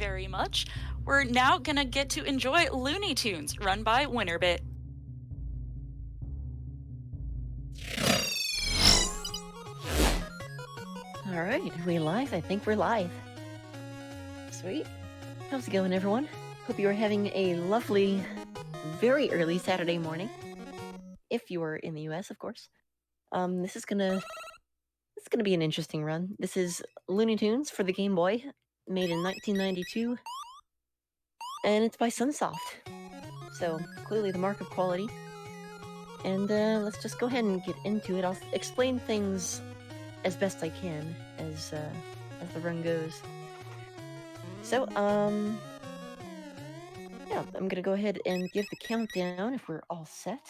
very much. We're now gonna get to enjoy Looney Tunes, run by WinnerBit. Alright, are we live? I think we're live. Sweet. How's it going, everyone? Hope you are having a lovely, very early Saturday morning. If you are in the US, of course. This is gonna be an interesting run. This is Looney Tunes for the Game Boy, made in 1992, and it's by Sunsoft. So, clearly the mark of quality. And let's just go ahead and get into it. I'll explain things as best I can as the run goes. So, yeah, I'm gonna go ahead and give the countdown if we're all set.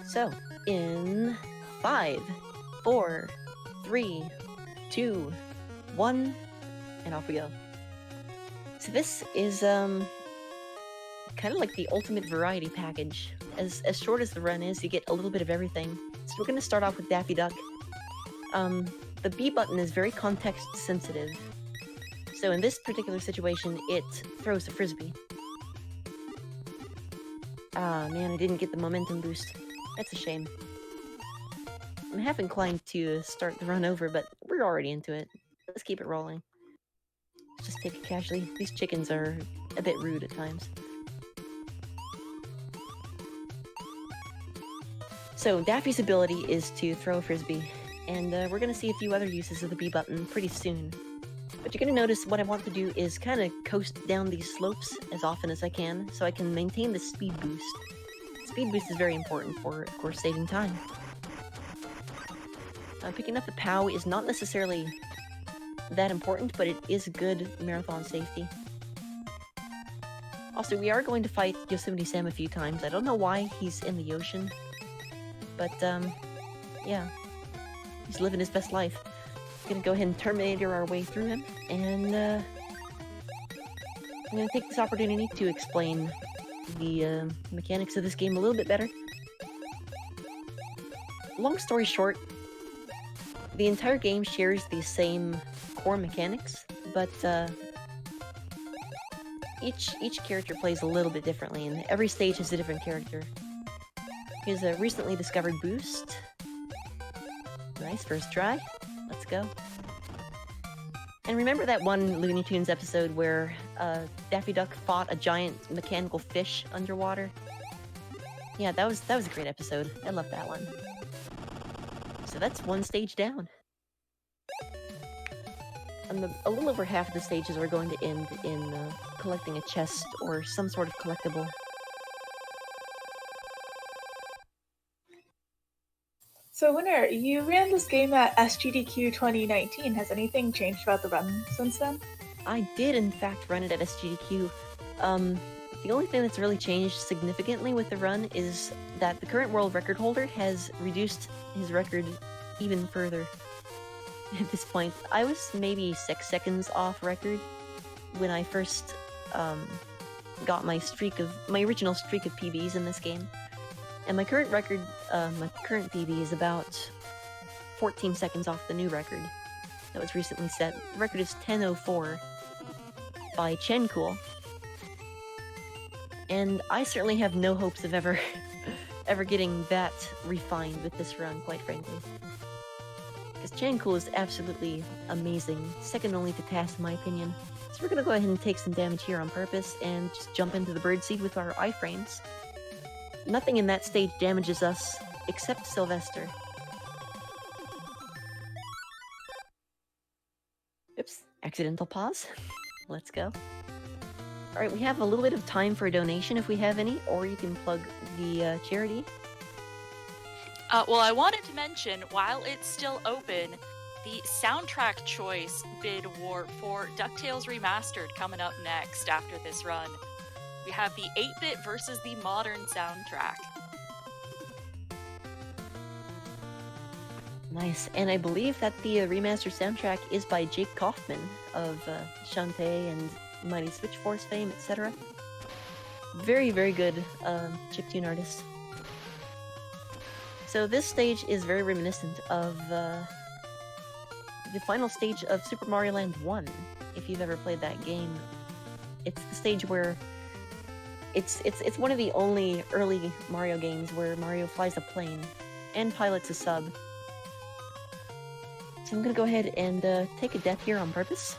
So, in 5, 4, 3, 2, 1, and off we go. So this is kind of like the ultimate variety package. As short as the run is, you get a little bit of everything. So we're gonna start off with Daffy Duck. The B button is very context sensitive. So in this particular situation, it throws a frisbee. Ah man, I didn't get the momentum boost. That's a shame. I'm half inclined to start the run over, but we're already into it. Let's keep it rolling. Let's just take it casually. These chickens are a bit rude at times. So Daffy's ability is to throw a frisbee, and we're going to see a few other uses of the B button pretty soon. But you're going to notice what I want to do is kind of coast down these slopes as often as I can, so I can maintain the speed boost. Speed boost is very important for, of course, saving time. Picking up the POW is not necessarily that important, but it is good marathon safety. Also, we are going to fight Yosemite Sam a few times. I don't know why he's in the ocean, but yeah, he's living his best life. Gonna go ahead and Terminator our way through him, and I'm gonna take this opportunity to explain the mechanics of this game a little bit better. Long story short, the entire game shares the same core mechanics, but each character plays a little bit differently, and every stage has a different character. Here's a recently discovered boost. Nice, first try. Let's go. And remember that one Looney Tunes episode where Daffy Duck fought a giant mechanical fish underwater? Yeah, that was a great episode. I love that one. So that's one stage down. And a little over half of the stages are going to end in collecting a chest or some sort of collectible. So Winner, you ran this game at SGDQ 2019. Has anything changed about the run since then? I did in fact run it at SGDQ. The only thing that's really changed significantly with the run is that the current world record holder has reduced his record even further. At this point, I was maybe 6 seconds off record when I first got my original streak of PBs in this game. And my current record, my current PB is about 14 seconds off the new record that was recently set. The record is 10:04 by Chencool. And I certainly have no hopes of ever getting that refined with this run, quite frankly. Because Chencool is absolutely amazing, second only to Tass in my opinion. So we're gonna go ahead and take some damage here on purpose and just jump into the birdseed with our iframes. Nothing in that stage damages us, except Sylvester. Oops, accidental pause. Let's go. Alright, we have a little bit of time for a donation if we have any, or you can plug the charity. Well, I wanted to mention, while it's still open, the soundtrack choice bid war for DuckTales Remastered coming up next after this run. We have the 8-bit versus the modern soundtrack. Nice, and I believe that the remastered soundtrack is by Jake Kaufman of Shantae and Mighty Switch Force fame, etc. Very, very good chiptune artist. So this stage is very reminiscent of the final stage of Super Mario Land 1. if you've ever played that game. It's the stage where it's one of the only early Mario games where Mario flies a plane and pilots a sub. So I'm gonna go ahead and take a death here on purpose,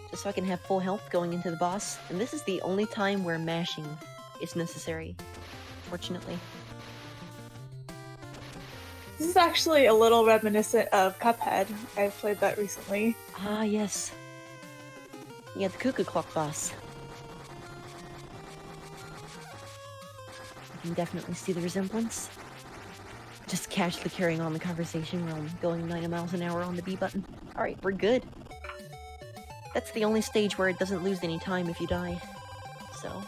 just so I can have full health going into the boss. And this is the only time where mashing is necessary, fortunately. This is actually a little reminiscent of Cuphead. I've played that recently. Ah, yes. Yeah, the Cuckoo Clock boss. I can definitely see the resemblance. Just casually carrying on the conversation while I'm going 90 miles an hour on the B button. Alright, we're good. That's the only stage where it doesn't lose any time if you die. So,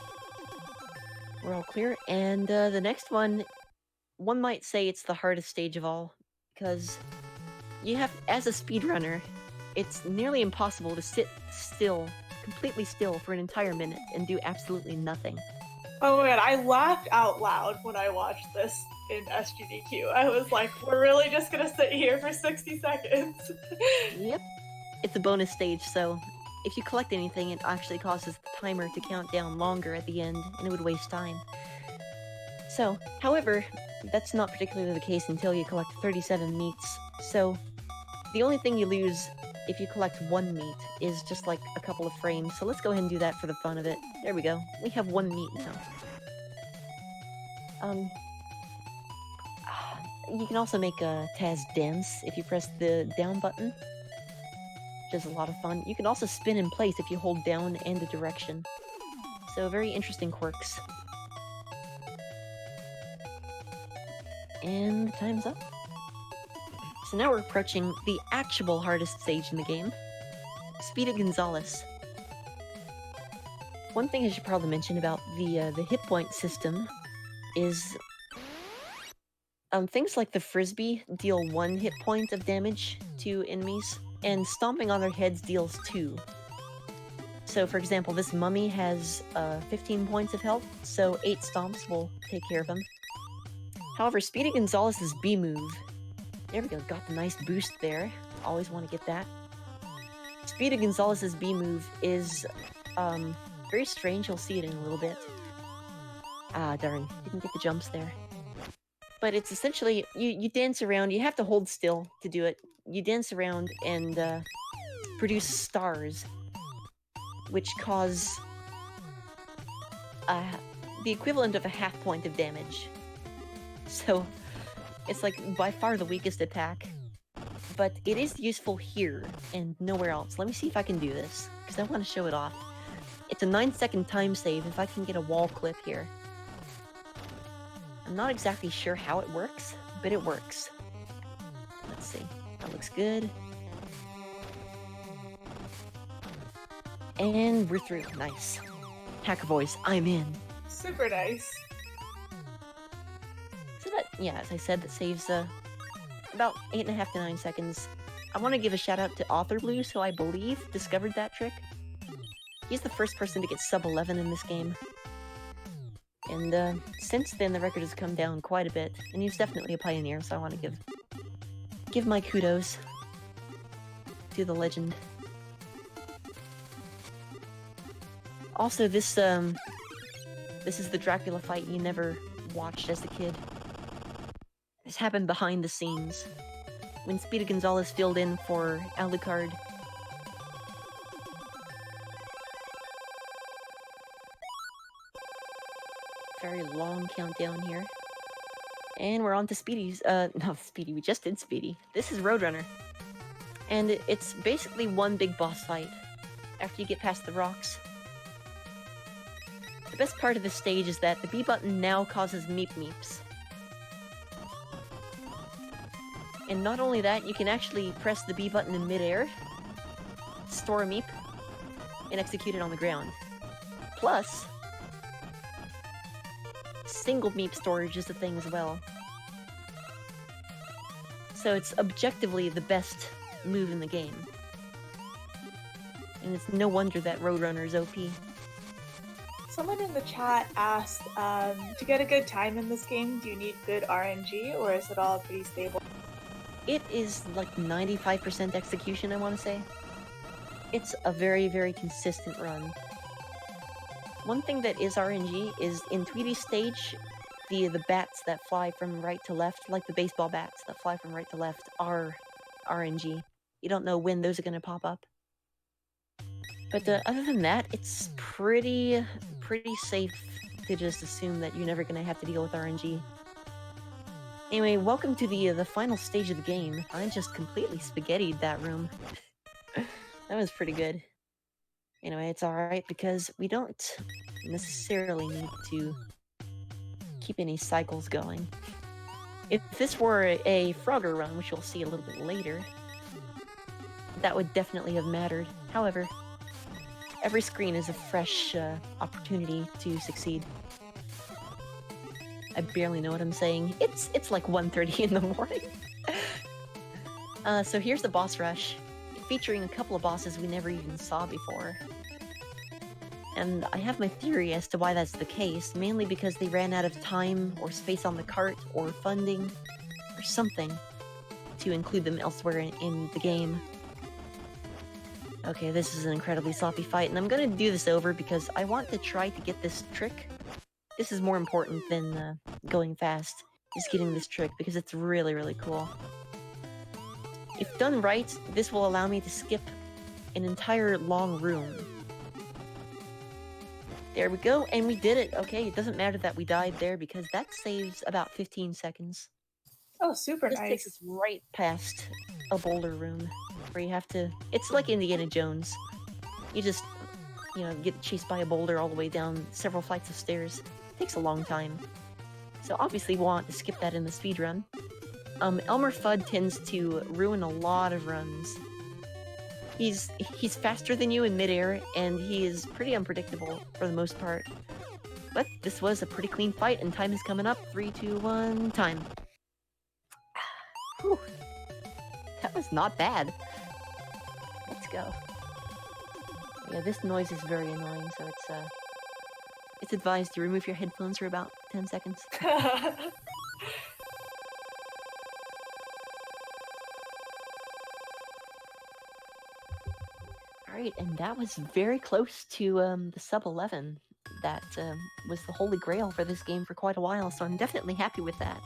we're all clear. And the next one might say it's the hardest stage of all, because you have, as a speedrunner, it's nearly impossible to sit still, completely still for an entire minute and do absolutely nothing. Oh my god, I laughed out loud when I watched this in SGDQ. I was like, we're really just gonna sit here for 60 seconds. Yep. It's a bonus stage, so if you collect anything, it actually causes the timer to count down longer at the end, and it would waste time. So, however, that's not particularly the case until you collect 37 meats. So, the only thing you lose if you collect one meat is just like a couple of frames. So let's go ahead and do that for the fun of it. There we go. We have one meat now. You can also make a Taz dance if you press the down button, which is a lot of fun. You can also spin in place if you hold down and a direction. So very interesting quirks. And time's up. So now we're approaching the actual hardest stage in the game, Speedy Gonzales. One thing I should probably mention about the hit point system is things like the frisbee deal 1 hit point of damage to enemies, and stomping on their heads deals 2. So, for example, this mummy has 15 points of health, so 8 stomps will take care of him. However, Speedy Gonzales' B move, there we go, got the nice boost there. Always want to get that. Speedy Gonzales' B move is very strange. You'll see it in a little bit. Ah, darn, didn't get the jumps there. But it's essentially, you dance around, you have to hold still to do it. You dance around and produce stars, which cause the equivalent of a half point of damage. So, it's like by far the weakest attack. But it is useful here and nowhere else. Let me see if I can do this, because I want to show it off. It's a 9-second time save if I can get a wall clip here. I'm not exactly sure how it works, but it works. Let's see. That looks good. And we're through. Nice. Hacker voice, I'm in. Super nice. So that, yeah, as I said, that saves about 8.5 to 9 seconds. I want to give a shout out to Author Blues, who I believe discovered that trick. He's the first person to get sub 11 in this game. And since then, the record has come down quite a bit, and he's definitely a pioneer, so I want to give my kudos to the legend. Also, this is the Dracula fight you never watched as a kid. This happened behind the scenes, when Speedy Gonzales filled in for Alucard. Very long countdown here. And we're on to Speedy's, no, Speedy, we just did Speedy. This is Roadrunner. And it's basically one big boss fight, after you get past the rocks. The best part of this stage is that the B button now causes meep meeps. And not only that, you can actually press the B button in midair, store a meep, and execute it on the ground. Plus, single meep storage is a thing as well. So it's objectively the best move in the game. And it's no wonder that Roadrunner is OP. Someone in the chat asked, to get a good time in this game, do you need good RNG, or is it all pretty stable? It is like 95% execution, I want to say. It's a very, very consistent run. One thing that is RNG is in Tweety's stage, the bats that fly from right to left, like the baseball bats that fly from right to left, are RNG. You don't know when those are going to pop up. But other than that, it's pretty safe to just assume that you're never going to have to deal with RNG. Anyway, welcome to the final stage of the game. I just completely spaghettied that room. That was pretty good. Anyway, it's alright because we don't necessarily need to keep any cycles going. If this were a Frogger run, which you'll see a little bit later, that would definitely have mattered. However, every screen is a fresh opportunity to succeed. I barely know what I'm saying. It's like 1:30 in the morning. So here's the boss rush, featuring a couple of bosses we never even saw before. And I have my theory as to why that's the case, mainly because they ran out of time or space on the cart or funding or something to include them elsewhere in the game. Okay, this is an incredibly sloppy fight, and I'm gonna do this over because I want to try to get this trick. This is more important than going fast, is getting this trick, because it's really, really cool. If done right, this will allow me to skip an entire long room. There we go, and we did it. Okay, it doesn't matter that we died there because that saves about 15 seconds. Oh, super This nice. takes us right past a boulder room where you have to... It's like Indiana Jones. You just, get chased by a boulder all the way down several flights of stairs. It takes a long time. So obviously we want to skip that in the speedrun. Elmer Fudd tends to ruin a lot of runs. He's faster than you in midair, and he is pretty unpredictable for the most part. But this was a pretty clean fight, and time is coming up. 3, 2, 1, time. Whew. That was not bad. Let's go. Yeah, this noise is very annoying, so it's advised to remove your headphones for about 10 seconds. Alright, and that was very close to the sub 11. That was the holy grail for this game for quite a while, so I'm definitely happy with that.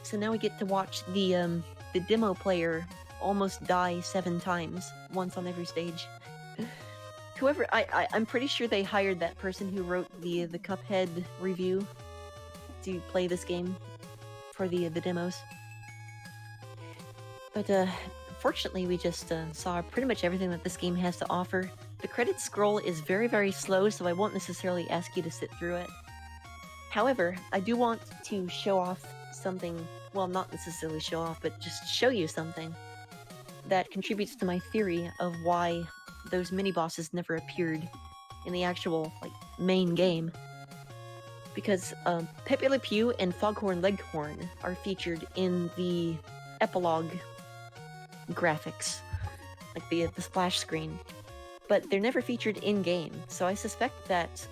So now we get to watch the demo player almost die 7 times, once on every stage. Whoever, I'm pretty sure they hired that person who wrote the Cuphead review to play this game for the demos. But fortunately, we just saw pretty much everything that this game has to offer. The credits scroll is very, very slow, so I won't necessarily ask you to sit through it. However, I do want to show off something, well, not necessarily show off, but just show you something that contributes to my theory of why those mini-bosses never appeared in the actual, main game. Because Pepe Le Pew and Foghorn Leghorn are featured in the epilogue graphics, like the splash screen, but they're never featured in-game, so I suspect that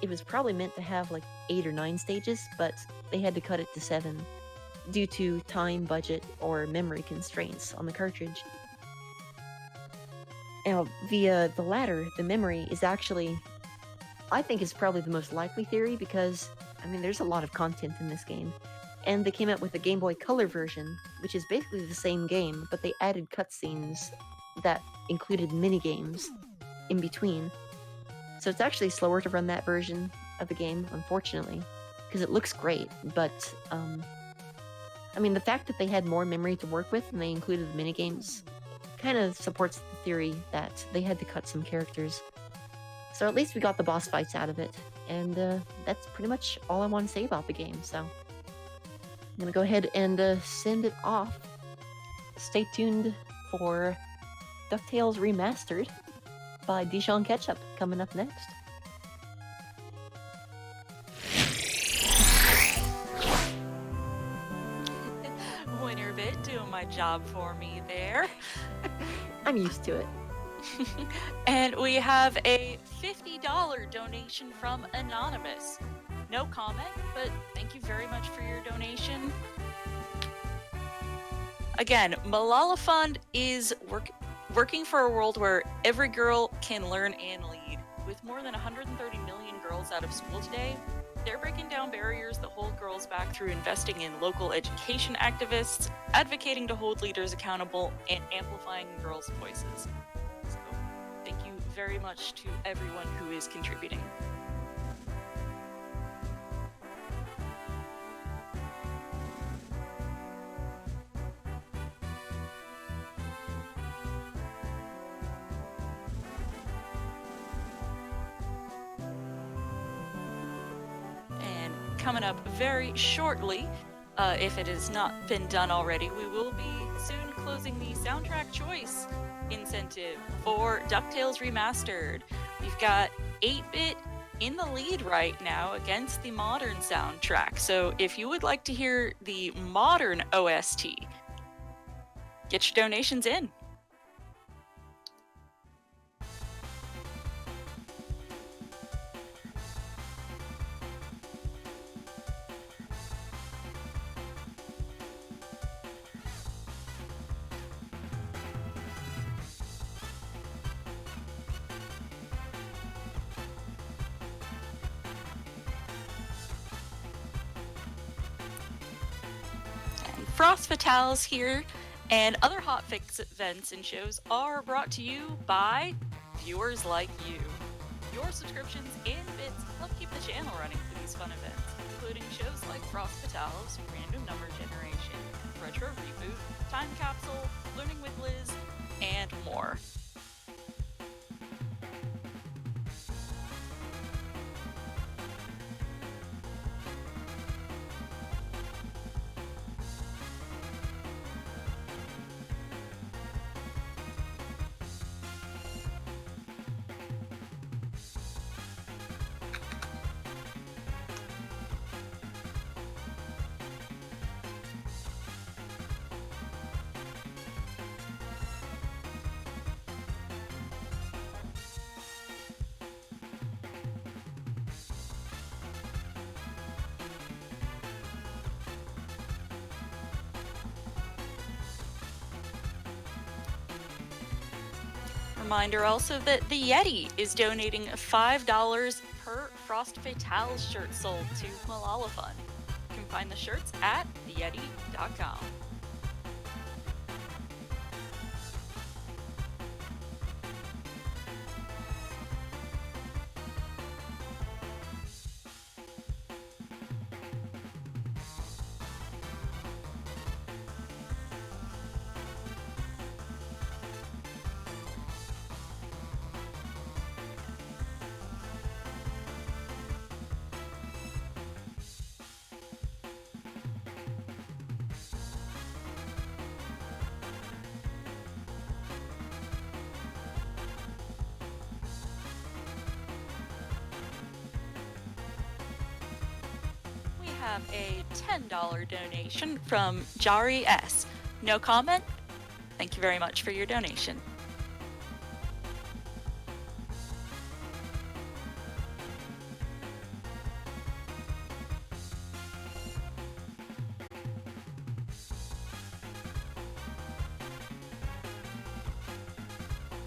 it was probably meant to have 8 or 9 stages, but they had to cut it to 7 due to time, budget, or memory constraints on the cartridge. Now, the latter, the memory, is actually, I think, is probably the most likely theory because, there's a lot of content in this game. And they came out with a Game Boy Color version, which is basically the same game, but they added cutscenes that included minigames in between. So it's actually slower to run that version of the game, unfortunately, because it looks great, but, the fact that they had more memory to work with and they included the minigames kind of supports the theory that they had to cut some characters. So at least we got the boss fights out of it, and that's pretty much all I want to say about the game, so I'm gonna go ahead and send it off. Stay tuned for DuckTales Remastered by Dijon Ketchup coming up next. WinnerBit doing my job for me there. I'm used to it. And we have a $50 donation from Anonymous. No comment, but thank you very much for your donation. Again, Malala Fund is working for a world where every girl can learn and lead. With more than 130 million girls out of school today, they're breaking down barriers that hold girls back through investing in local education activists, advocating to hold leaders accountable, and amplifying girls' voices. So, thank you very much to everyone who is contributing. Coming up very shortly, if it has not been done already, we will be soon closing the soundtrack choice incentive for DuckTales Remastered. We've got 8-Bit in the lead right now against the modern soundtrack. So if you would like to hear the modern OST, get your donations in. Frost Fatales here, and other hotfix events and shows are brought to you by viewers like you. Your subscriptions and bits help keep the channel running for these fun events, including shows like Frost Fatales, Random Number Generation, Retro Reboot, Time Capsule, Learning with Liz, and more. Reminder also that the Yeti is donating $5 per Frost Fatale shirt sold to Malala Fund. You can find the shirts at theyeti.com. Have a $10 donation from Jari S. No comment? Thank you very much for your donation.